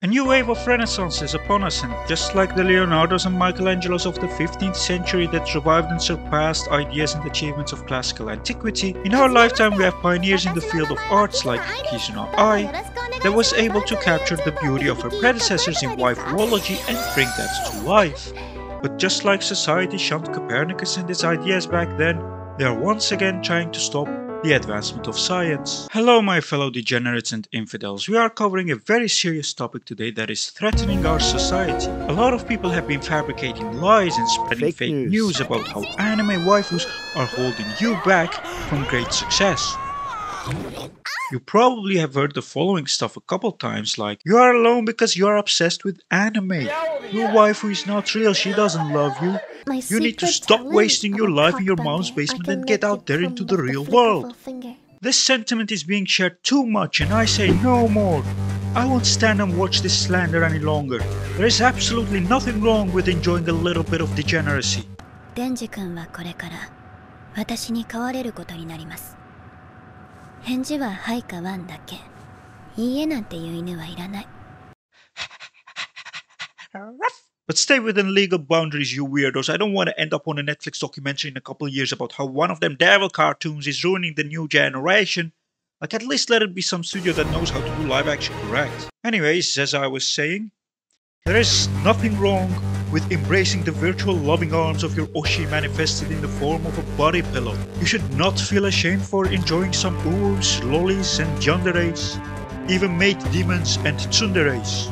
A new wave of Renaissance is upon us, and just like the Leonardos and Michelangelos of the 15th century that survived and surpassed ideas and achievements of classical antiquity, in our lifetime we have pioneers in the field of arts like Kizuna Ai that was able to capture the beauty of her predecessors in waifuology and bring that to life. But just like society shunned Copernicus and his ideas back then, they are once again trying to stop the advancement of science. Hello my fellow degenerates and infidels, we are covering a very serious topic today that is threatening our society. A lot of people have been fabricating lies and spreading fake news about how anime waifus are holding you back from great success. You probably have heard the following stuff a couple times like, you are alone because you are obsessed with anime. Your waifu is not real, she doesn't love you. You need to stop wasting your life in your mom's basement and get out there into the real world. This sentiment is being shared too much and I say no more. I won't stand and watch this slander any longer. There is absolutely nothing wrong with enjoying a little bit of degeneracy. Denji-kunはこれから私に飼われることになります。返事ははいかワンだけ。いいえなんていう犬はいらない。But stay within legal boundaries, you weirdos. I don't want to end up on a Netflix documentary in a couple of years about how one of them devil cartoons is ruining the new generation. Like, at least let it be some studio that knows how to do live action correct. Anyways, as I was saying, there is nothing wrong with embracing the virtual loving arms of your Oshi manifested in the form of a body pillow. You should not feel ashamed for enjoying some uus, lollies and yanderes, even maid demons and tsunderes.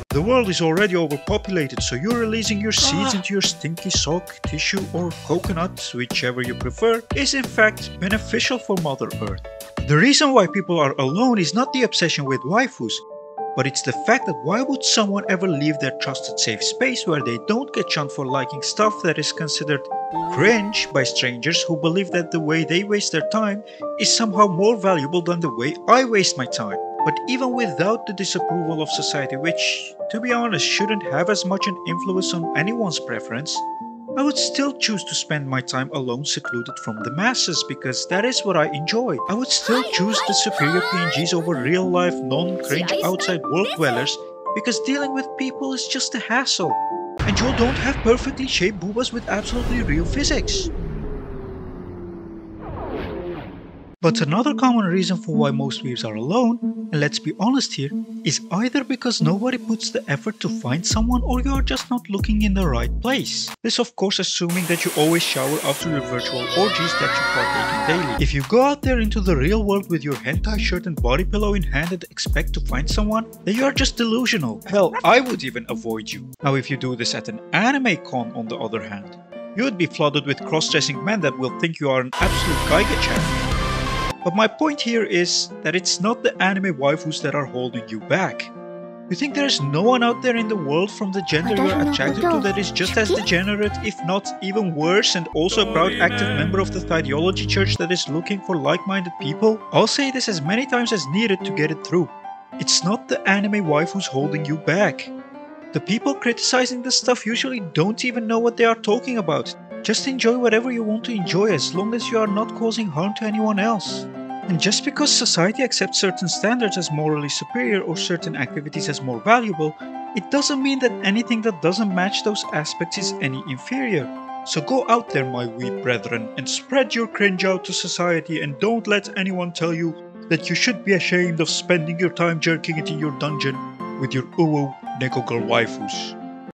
The world is already overpopulated, so you releasing your seeds into your stinky sock, tissue or coconut, whichever you prefer, is in fact beneficial for Mother Earth. The reason why people are alone is not the obsession with waifus, but it's the fact that why would someone ever leave their trusted safe space where they don't get shunned for liking stuff that is considered cringe by strangers who believe that the way they waste their time is somehow more valuable than the way I waste my time. But even without the disapproval of society, which, to be honest, shouldn't have as much an influence on anyone's preference, I would still choose to spend my time alone secluded from the masses because that is what I enjoy. I would still choose the superior PNGs over real-life, non-cringe outside world dwellers because dealing with people is just a hassle. And you don't have perfectly shaped boobas with absolutely real physics. But another common reason for why most weebs are alone, and let's be honest here, is either because nobody puts the effort to find someone or you are just not looking in the right place. This of course assuming that you always shower after your virtual orgies that you partake in daily. If you go out there into the real world with your hentai shirt and body pillow in hand and expect to find someone, then you are just delusional. Hell, I would even avoid you. Now if you do this at an anime con on the other hand, you would be flooded with cross-dressing men that will think you are an absolute Geiger-chan. But my point here is that it's not the anime waifus that are holding you back. You think there is no one out there in the world from the gender you are attracted to that is just as degenerate, if not even worse, and also a proud active member of the Theology Church that is looking for like-minded people? I'll say this as many times as needed to get it through. It's not the anime waifus holding you back. The people criticizing this stuff usually don't even know what they are talking about. Just enjoy whatever you want to enjoy as long as you are not causing harm to anyone else. And just because society accepts certain standards as morally superior or certain activities as more valuable, it doesn't mean that anything that doesn't match those aspects is any inferior. So go out there, my weeb brethren, and spread your cringe out to society and don't let anyone tell you that you should be ashamed of spending your time jerking it in your dungeon with your uwu neko girl waifus.